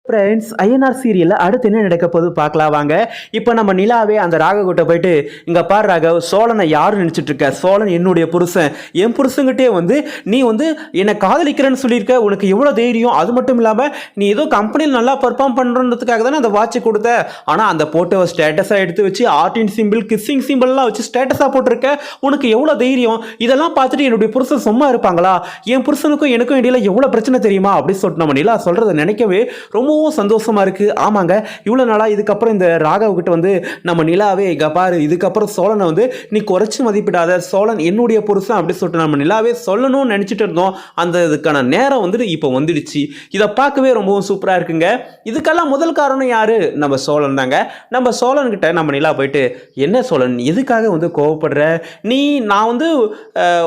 Friends INR சீரியல்ல அடுத்து என்ன நடக்க போகுது பார்க்கலாம் வாங்க. இப்போ நம்ம நிலாவே அந்த ராகவகிட்ட போயிட்டு இங்க பாரு ராகவ், சோழனை யாரு நினைச்சிட்டு இருக்க? சோழன் என்னுடைய புருஷன். என் புருஷங்கிட்டே வந்து நீ வந்து என்னை காதலிக்கிறேன்னு சொல்லியிருக்க. உனக்கு எவ்வளோ தைரியம்? அது மட்டும் இல்லாம நீ ஏதோ கம்பெனியில் நல்லா பெர்ஃபார்ம் பண்றதுக்காக தானே அந்த வாட்சை கொடுத்த. ஆனா அந்த போட்டோவை ஸ்டேட்டஸா எடுத்து வச்சு ஆர்டின் சிம்பிள் கிஸ்ஸிங் சிம்பிள்லாம் வச்சு ஸ்டேட்டஸா போட்டிருக்க. உனக்கு எவ்வளோ தைரியம்? இதெல்லாம் பார்த்துட்டு என்னுடைய புருஷன் சும்மா இருப்பாங்களா? என் புருஷனுக்கும் எனக்கும் இடையில எவ்வளோ பிரச்சனை தெரியுமா அப்படின்னு சொல்லிட்டு நம்ம நிலா சொல்றதை நினைக்கவே ரொம்பவும் சந்தோஷமா இருக்கு. ஆமாங்க, இவ்வளவு நாளா இதுக்கப்புறம் இந்த ராகவ் கிட்ட வந்து நம்ம நிலாவே இங்க பாரு, இதுக்கப்புறம் சோழனை வந்து நீ குறைச்சு மதிப்பிடாத, சோழன் என்னுடைய புருஷன் அப்படி சொல்லிட்டு நம்ம நிலாவே சொல்லணும்னு நினைச்சிட்டு இருந்தோம். அந்த இதுக்கான நேரம் வந்து இப்போ வந்துடுச்சு. இதை பார்க்கவே ரொம்பவும் சூப்பரா இருக்குங்க. இதுக்கெல்லாம் முதல் காரணம் யாரு? நம்ம சோழன் தாங்க. நம்ம சோழன் கிட்ட நம்ம நிலா போயிட்டு, என்ன சோழன் எதுக்காக வந்து கோவப்படுற? நான் வந்து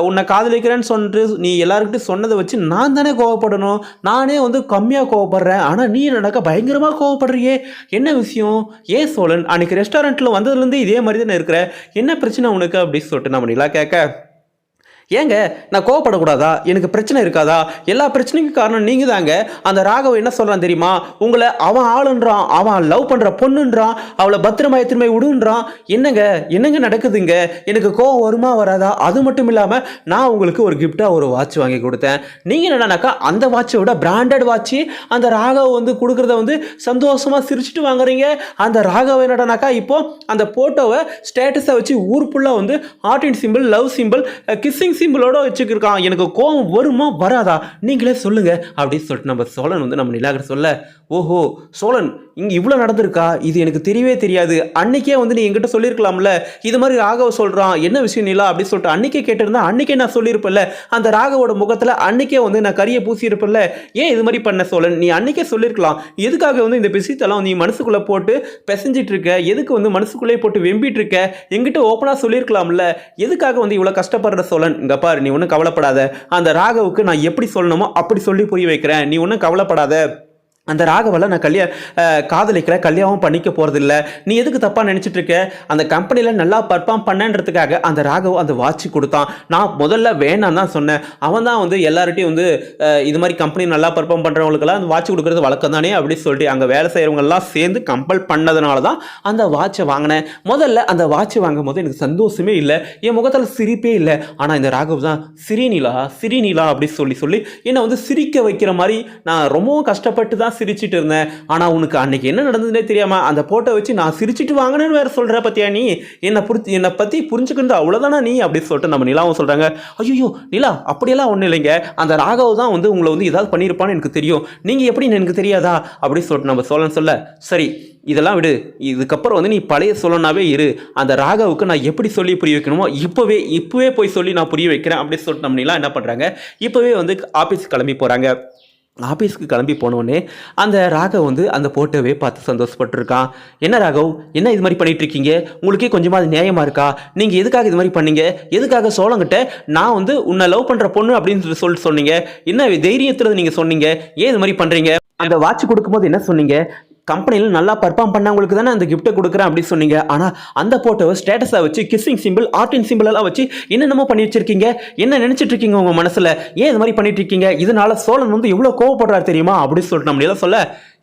உன்னை காதலிக்கிறேன்னு சொல்லிட்டு நீ எல்லாருக்கிட்டையும் சொன்னதை வச்சு நான் தானே கோவப்படணும். நானே வந்து கம்மியாக கோவப்படுறேன், ஆனால் நீ நடக்க பயங்கரமாக கோவப்படுறியே, என்ன விஷயம்? ஏன் சோழன் அன்னைக்கு ரெஸ்டாரண்ட்டில் வந்ததுலேருந்து இதே மாதிரி தானே இருக்கிற, என்ன பிரச்சனை உனக்கு அப்படின்னு சொல்லிட்டு நம்ம நிலா கேட்க, ஏங்க நான் கோவப்படக்கூடாதா? எனக்கு பிரச்சனை இருக்காதா? எல்லா பிரச்சனைக்கும் காரணம் நீங்கள் தாங்க. அந்த ராகவ் என்ன சொல்கிறான் தெரியுமா? உங்களை அவன் ஆளுன்றான், அவன் லவ் பண்ணுற பொண்ணுன்றான், அவளை பத்திரமா எத்திரமை விடுன்றான். என்னங்க நடக்குதுங்க? எனக்கு கோவம் வருமா வராதா? அது மட்டும் இல்லாமல் நான் உங்களுக்கு ஒரு கிஃப்டாக ஒரு வாட்ச் வாங்கி கொடுத்தேன். நீங்கள் என்னன்னாக்கா அந்த வாட்சை விட பிராண்டட் வாட்ச்சு அந்த ராகவ் வந்து கொடுக்குறத வந்து சந்தோஷமாக சிரிச்சுட்டு வாங்குறீங்க. அந்த ராகவ் என்னடானாக்கா இப்போ அந்த போட்டோவை ஸ்டேட்டஸை வச்சு ஊர் ஃபுல்லாக வந்து ஆர்டின் சிம்பிள், லவ் சிம்பிள், கிஸ்ஸிங் சிம்பிளோட வச்சுக்கிருக்கான். எனக்கு கோபம் வருமா வராதா நீங்களே சொல்லுங்க அப்படின்னு சொல்லிட்டு நம்ம சோழன் வந்து நம்ம நிலாகிட்ட சொல்ல, ஓஹோ சோழன் இங்கே இவ்வளோ நடந்திருக்கா? இது எனக்கு தெரியவே தெரியாது. அன்னைக்கே வந்து நீ என்கிட்ட சொல்லியிருக்கலாம்ல, இது மாதிரி ராகவ் சொல்கிறான், என்ன விஷயம் நிலா அப்படின்னு சொல்லிட்டு அன்னைக்கே கேட்டிருந்தா அன்னைக்கே நான் சொல்லியிருப்பேன்ல. அந்த ராகவோட முகத்தில் அன்னைக்கே வந்து நான் கரியை பூசியிருப்பேன்ல. ஏன் இது மாதிரி பண்ண சோழன்? நீ அன்னைக்கே சொல்லியிருக்கலாம். எதுக்காக வந்து இந்த பிசித்தெல்லாம் நீ மனசுக்குள்ளே போட்டு பெசஞ்சிட்டு இருக்க? எதுக்கு வந்து மனசுக்குள்ளே போட்டு வெம்பிட்டு இருக்க? என்கிட்ட ஓப்பனாக சொல்லியிருக்கலாம்ல. எதுக்காக வந்து இவ்வளோ கஷ்டப்படுற சோழன்? இங்கே பாரு, நீ ஒன்றும் கவலைப்படாத. அந்த ராகவுக்கு நான் எப்படி சொல்லணுமோ அப்படி சொல்லி புரிய வைக்கிறேன். நீ ஒன்றும் கவலைப்படாத. அந்த ராகவெல்லாம் நான் காதலிக்கிற கல்யாணம் பண்ணிக்க போகிறதில்ல. நீ எதுக்கு தப்பாக நினச்சிட்டு இருக்க? அந்த கம்பெனியில் நல்லா பர்ஃபார்ம் பண்ணன்றதுக்காக அந்த ராகவ் அந்த வாட்ச் கொடுத்தான். நான் முதல்ல வேணாம் தான் சொன்னேன். அவன் தான் வந்து எல்லார்ட்டையும் வந்து இது மாதிரி கம்பெனி நல்லா பர்ஃபார்ம் பண்ணுறவங்களுக்கெல்லாம் அந்த வாட்ச் கொடுக்குறது வழக்கம் தானே அப்படின்னு சொல்லிட்டு அங்கே வேலை செய்கிறவங்கெல்லாம் சேர்ந்து கம்பல் பண்ணதுனால தான் அந்த வாட்சை வாங்கினேன். முதல்ல அந்த வாட்சை வாங்கும் போது எனக்கு சந்தோஷமே இல்லை, என் முகத்தில் சிரிப்பே இல்லை. ஆனால் இந்த ராகவ் தான் சிறிநீலா அப்படி சொல்லி என்னை வந்து சிரிக்க வைக்கிற மாதிரி நான் ரொம்பவும் கஷ்டப்பட்டு தான் சிரிச்சிட்டு இருந்தேன். ஆனா உனக்கு அன்னைக்கு என்ன நடந்ததுன்னே தெரியாம அந்த போட்டோ வச்சு நான் சிரிச்சிட்டு வாங்கினேன்னு வேற சொல்ற பத்தியா? நீ என்னை பத்தி புரிஞ்சுக்கிறது அவ்வளவுதானா நீ அப்படின்னு சொல்லிட்டு நம்ம நிலாவும் சொல்றாங்க. ஐயோ நிலா, அப்படியெல்லாம் ஒன்றும் இல்லைங்க. அந்த ராகவ் தான் வந்து உங்களை வந்து ஏதாவது பண்ணியிருப்பான்னு எனக்கு தெரியும், நீங்க எப்படி எனக்கு தெரியாதா அப்படின்னு சொல்லிட்டு நம்ம சோழன் சொல்ல, சரி இதெல்லாம் விடு, இதுக்கப்புறம் வந்து நீ பழைய சோழனாவே இரு. அந்த ராகவுக்கு நான் எப்படி சொல்லி புரிய வைக்கணுமோ இப்போவே போய் சொல்லி நான் புரிய வைக்கிறேன் அப்படின்னு சொல்லிட்டு நம்ம நிலா என்ன பண்றாங்க, இப்போவே வந்து ஆஃபீஸ் கிளம்பி போறாங்க. ஆஃபீஸ்க்கு கிளம்பி போனோடனே அந்த ராகவ் வந்து அந்த போட்டோவே பார்த்து சந்தோஷப்பட்டுருக்கான். என்ன ராகவ், என்ன இது மாதிரி பண்ணிட்டு இருக்கீங்க? உங்களுக்கே கொஞ்சமாக அது நியாயமாக இருக்கா? நீங்கள் எதுக்காக இது மாதிரி பண்ணீங்க? எதுக்காக சோழங்கிட்ட நான் வந்து உன்னை லவ் பண்ணுற பொண்ணு அப்படின்னு சொல்லிட்டு சொன்னீங்க? என்ன தைரியத்தில் நீங்கள் சொன்னீங்க? ஏன் இது மாதிரி பண்ணுறீங்க? அந்த வாட்ச் கொடுக்கும்போது என்ன சொன்னீங்க? கம்பெனியில் நல்லா பர்ஃபார்ம் பண்ணவங்களுக்கு தானே அந்த கிஃப்ட்டை கொடுக்குறேன் அப்படின்னு சொன்னீங்க. ஆனால் அந்த போட்டோவை ஸ்டேட்டஸாக வச்சு கிஸ்ஸிங் சிம்பிள், ஆர்டின் சிம்பிள் எல்லாம் வச்சு என்னென்னமோ பண்ணி வச்சிருக்கீங்க. என்ன நினைச்சிட்டு இருக்கீங்க உங்கள் மனசில்? ஏன் இது மாதிரி பண்ணிட்டு இருக்கீங்க? இதனால சோழன் வந்து எவ்வளோ கோவப்படுறாரு தெரியுமா அப்படின்னு சொல்லிட்டு நம்ம எல்லாம் சொல்ல,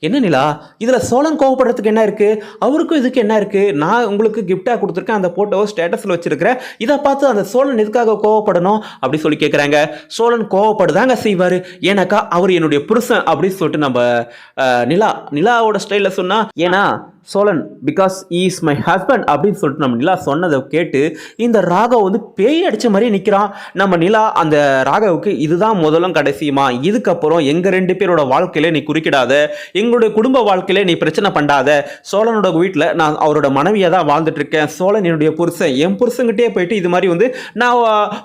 என்ன நிலா இதில் சோழன் கோவப்படுறதுக்கு என்ன இருக்குது? அவருக்கும் இதுக்கு என்ன இருக்குது? நான் உங்களுக்கு கிஃப்டாக கொடுத்துருக்கேன், அந்த போட்டோவை ஸ்டேட்டஸில் வச்சிருக்கிறேன். இதை பார்த்து அந்த சோழன் எதுக்காக கோவப்படணும் அப்படி சொல்லி கேட்குறாங்க. சோழன் கோவப்படுதாங்க செய்வார், ஏன்னாக்கா அவர் என்னுடைய புருஷன் அப்படின்னு சொல்லிட்டு நம்ம நிலாவோட ஸ்டைலில் சொன்னா, ஏன்னா Cholan because is my husband அப்படின்னு சொல்லிட்டு நம்ம நிலா சொன்னதை கேட்டு இந்த ராகவ் வந்து பேய் அடிச்ச மாதிரி நிற்கிறான். நம்ம நிலா அந்த ராகவுக்கு இதுதான் முதலும் கடைசியுமா, இதுக்கப்புறம் எங்கள் 2 பேரோட வாழ்க்கையில நீ குறுக்கிடாத, எங்களுடைய குடும்ப வாழ்க்கையில நீ பிரச்சனை பண்ணாத. சோழனோட வீட்டில் நான் அவரோட மனைவியாக தான் வாழ்ந்துட்டு இருக்கேன். சோழன் என்னுடைய புருஷன், என் புருஷன்கிட்டே போயிட்டு இது மாதிரி வந்து நான்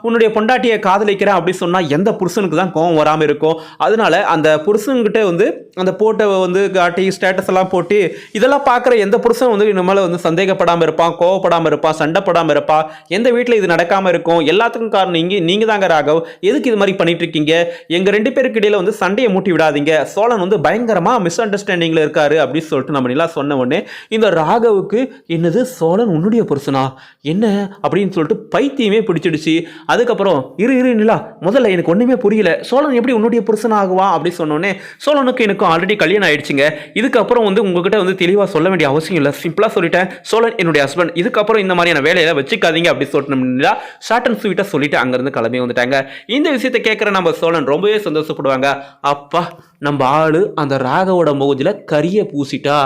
உன்னுடைய பொண்டாட்டியை காதலிக்கிறேன் அப்படின்னு சொன்னால் எந்த புருஷனுக்கு தான் கோவம் வராமல் இருக்கும்? அதனால அந்த புருஷன்கிட்ட வந்து அந்த போட்டோவை வந்து காட்டி ஸ்டேட்டஸ் எல்லாம் போட்டு இதெல்லாம் பார்க்க எந்த புருஷன் வந்து நம்மள வந்து சந்தேகப்படாம இருப்பான், கோவப்படாம இருப்பான், சண்டைப்படாம இருப்பா? எந்த வீட்டில் இது நடக்காம இருக்கும்? எல்லாத்துக்கும் காரணம் நீங்க தாங்க ராகவ். எதுக்கு இது மாதிரி பண்ணிட்டு இருக்கீங்க? எங்க 2 பேருக்கு இடையில வந்து சண்டையை மூட்டி விடாதீங்க. சோழன் வந்து பயங்கரமா மிஸ் அண்டர்ஸ்டாண்டிங்கில் இருக்காரு அப்படின்னு சொல்லிட்டு நம்ம நிலா சொன்ன உடனே இந்த ராகவுக்கு என்னது சோழன் உன்னுடைய புருஷனா என்ன அப்படின்னு சொல்லிட்டு பைத்தியமே பிடிச்சிடுச்சு. அதுக்கப்புறம் இரு நிலா, முதல்ல எனக்கு ஒன்றுமே புரியல, சோழன் எப்படி உன்னுடைய புருஷன் ஆகுவான் அப்படி சொன்னோடனே சோழனுக்கு எனக்கும் ஆல்ரெடி கல்யாணம் ஆயிடுச்சுங்க, இதுக்கப்புறம் வந்து உங்ககிட்ட வந்து தெளிவாக சொல்ல வேண்டிய அவசியம் இல்லை, சிம்பிளாக சொல்லிட்டேன், சோழன் என்னுடைய ஹஸ்பண்ட், இதுக்கப்புறம் இந்த மாதிரியான வேலையெல்லாம் வச்சுக்காதீங்க அப்படி சொல்லிட்டு நம்ம நிலா ஷார்ட் அண்ட் ஸ்வீட்டாக சொல்லிட்டு அங்கேருந்து கிளம்பி வந்துட்டாங்க. இந்த விஷயத்தை கேட்குற நம்ம சோழன் ரொம்பவே சந்தோஷப்படுவாங்க. அப்பா, நம்ம ஆளு அந்த ராகவோட முகத்தில் கரிய பூசிட்டா,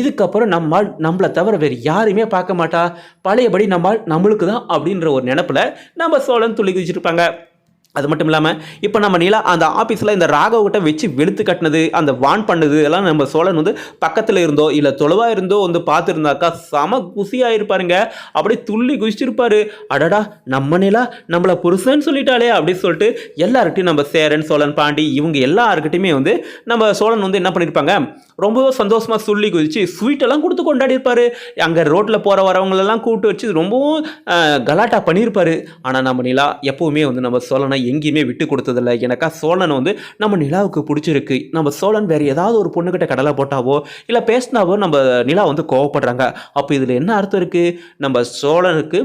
இதுக்கப்புறம் நம்மளை தவிர வேறு யாருமே பார்க்க மாட்டா, பழையபடி நம்மளுக்கு தான் அப்படின்ற ஒரு நினைப்பில் நம்ம சோழன் துள்ளி குதிச்சிருப்பாங்க. அது மட்டும் இல்லாமல் இப்போ நம்ம நிலா அந்த ஆஃபீஸில் இந்த ராகவகிட்ட வச்சு வெளுத்து கட்டினது, அந்த வான் பண்ணது எல்லாம் நம்ம சோழன் வந்து பக்கத்தில் இருந்தோ இல்லை தொலைவாக இருந்தோ வந்து பார்த்துருந்தாக்கா செம குசியாக இருப்பாருங்க. அப்படியே துள்ளி குதிச்சிருப்பாரு. அடடா, நம்ம நிலா நம்மளை புருஷன்னு சொல்லிட்டாலே அப்படின்னு சொல்லிட்டு எல்லார்கிட்டையும் நம்ம சேரன், சோழன், பாண்டி இவங்க எல்லாருக்கிட்டையுமே வந்து நம்ம சோழன் வந்து என்ன பண்ணியிருப்பாங்க, ரொம்பவும் சந்தோஷமாக சொல்லி குதிச்சு ஸ்வீட்டெல்லாம் கொடுத்து கொண்டாடி இருப்பார். அங்கே ரோட்டில் போகிற வரவங்களெல்லாம் கூப்பிட்டு வச்சு ரொம்பவும் கலாட்டா பண்ணியிருப்பார். ஆனால் நம்ம நிலா எப்போவுமே வந்து நம்ம சோழனை எங்கேயுமே விட்டு கொடுத்ததில்லை. எனக்கா சோழனை வந்து நம்ம நிலாவுக்கு பிடிச்சிருக்கு. நம்ம சோழன் வேறு ஏதாவது ஒரு பொண்ணுக்கிட்ட கடலை போட்டாவோ இல்லை பேசினாவோ நம்ம நிலா வந்து கோவப்படுறாங்க. அப்போ இதில் என்ன அர்த்தம் இருக்குது, நம்ம சோழனுக்கு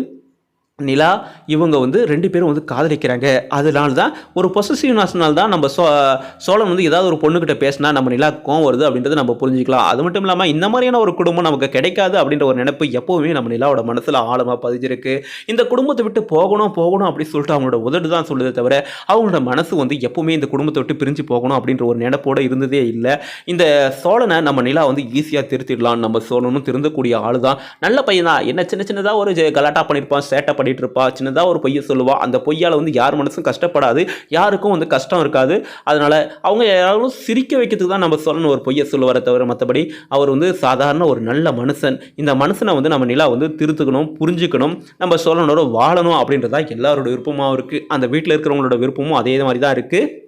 நிலா இவங்க வந்து 2 பேரும் வந்து காதலிக்கிறாங்க. அதனால தான் ஒரு பொசசிவ்னஸ்னால தான் நம்ம சோழன் வந்து ஏதாவது ஒரு பொண்ணுக்கிட்ட பேசினா நம்ம நிலா கோவம் வருது அப்படின்றத நம்ம புரிஞ்சுக்கலாம். அது மட்டும் இல்லாமல் இந்த மாதிரியான ஒரு குடும்பம் நமக்கு கிடைக்காது அப்படின்ற ஒரு நினைப்பு எப்போவுமே நம்ம நிலாவோட மனசில் ஆழமாக பதிஞ்சிருக்கு. இந்த குடும்பத்தை விட்டு போகணும் அப்படின்னு சொல்லிட்டு அவங்களோட உதடு தான் சொல்லுதே தவிர அவங்களோட மனசு வந்து எப்போவுமே இந்த குடும்பத்தை விட்டு பிரிஞ்சு போகணும் அப்படின்ற ஒரு நினைப்போடு இருந்ததே இல்லை. இந்த சோழனை நம்ம நிலா வந்து ஈஸியாக திருத்திடலாம். நம்ம சோழனும் திருந்தக்கூடிய ஆள் தான், நல்ல பையன் தான். என்ன சின்னதாக ஒரு கலாட்டா பண்ணியிருப்பான், சேட்டை பண்ணிட்டு இருப்பா, சின்னதாக ஒரு பொய்யை சொல்லுவா. அந்த பொய்யால் வந்து யார் மனசும் கஷ்டப்படாது, யாருக்கும் வந்து கஷ்டம் இருக்காது. அதனால அவங்க யாரும் சிரிக்க வைக்கிறதுக்கு தான் நம்ம சொல்லணும் ஒரு பொய்யை சொல்லுவார தவிர மற்றபடி அவர் வந்து சாதாரண ஒரு நல்ல மனுஷன். இந்த மனுஷனை வந்து நம்ம நிலா வந்து திருத்துக்கணும், புரிஞ்சுக்கணும், நம்ம சொல்லனோட வாழணும் அப்படின்றதா எல்லாரோட விருப்பமாகவும் இருக்குது. அந்த வீட்டில் இருக்கிறவங்களோட விருப்பமும் அதே மாதிரி தான் இருக்குது.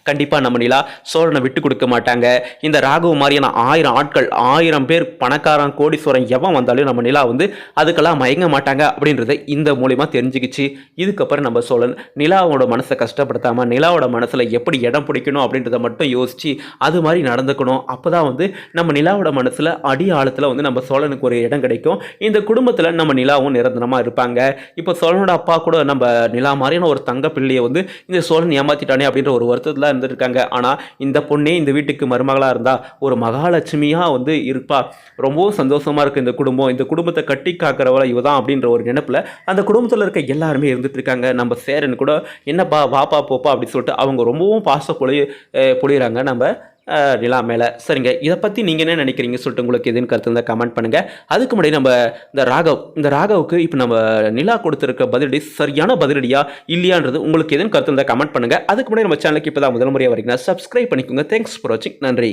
கண்டிப்பாக நம்ம நிலா சோழனை விட்டு கொடுக்க மாட்டாங்க. இந்த ராகவ மாதிரியான 1000 ஆட்கள், 1000 பேர், பணக்காரன் கோடீஸ்வரன் எவன் வந்தாலும் நம்ம நிலா வந்து அதுக்கெல்லாம் மயங்க மாட்டாங்க அப்படின்றத இந்த மூலிமா தெரிஞ்சுக்கிச்சு. இதுக்கப்புறம் நம்ம சோழன் நிலாவோட மனசை கஷ்டப்படுத்தாமல் நிலாவோட மனசில் எப்படி இடம் பிடிக்கணும் அப்படின்றத மட்டும் யோசித்து அது மாதிரி நடந்துக்கணும். அப்போ தான் வந்து நம்ம நிலாவோட மனசில் அடி ஆழத்தில் வந்து நம்ம சோழனுக்கு ஒரு இடம் கிடைக்கும். இந்த குடும்பத்தில் நம்ம நிலாவும் நிரந்தரமாக இருப்பாங்க. இப்போ சோழனோட அப்பா கூட நம்ம நிலா மாதிரியான ஒரு தங்க பிள்ளையை வந்து இந்த சோழன் ஏமாற்றிட்டானே அப்படின்ற ஒரு வருத்தத்தில் இருந்திருக்காங்க. ஆனால் இந்த பொண்ணே இந்த வீட்டுக்கு மருமகளாக இருந்தால் ஒரு மகாலட்சுமியாக வந்து இருப்பா. ரொம்பவும் சந்தோஷமாக இருக்குது இந்த குடும்பம். இந்த குடும்பத்தை கட்டி காக்கிறவள இவ தான் அப்படின்ற ஒரு நினைப்பில் அந்த குடும்பத்தில் இருக்க எல்லாருமே இருந்துட்டு இருக்காங்க. நம்ம சேரன் கூட என்னப்பா வாப்பா போப்பா அப்படின்னு சொல்லிட்டு அவங்க ரொம்பவும் பாசம் பொழியிறாங்க நம்ம நிலா மேலே. சரிங்க, இதை பற்றி நீங்கள் என்ன நினைக்கிறீங்க சொல்லிட்டு உங்களுக்கு எதுன்னு கருத்து இருந்தால் கமெண்ட் பண்ணுங்கள். அதுக்கு முன்னாடி நம்ம இந்த ராகவுக்கு இப்போ நம்ம நிலா கொடுத்துருக்க பதிலடி சரியான பதிலடியா இல்லையான்றது உங்களுக்கு எதுன்னு கருத்து இருந்தால் கமெண்ட் பண்ணுங்கள். அதுக்கு முன்னாடி நம்ம சேனலுக்கு இப்போ தான் முதல் முறையாக வரீங்கன்னா சப்ஸ்கிரைப் பண்ணிக்கோங்க. தேங்க்ஸ் ஃபார் வாட்சிங். நன்றி.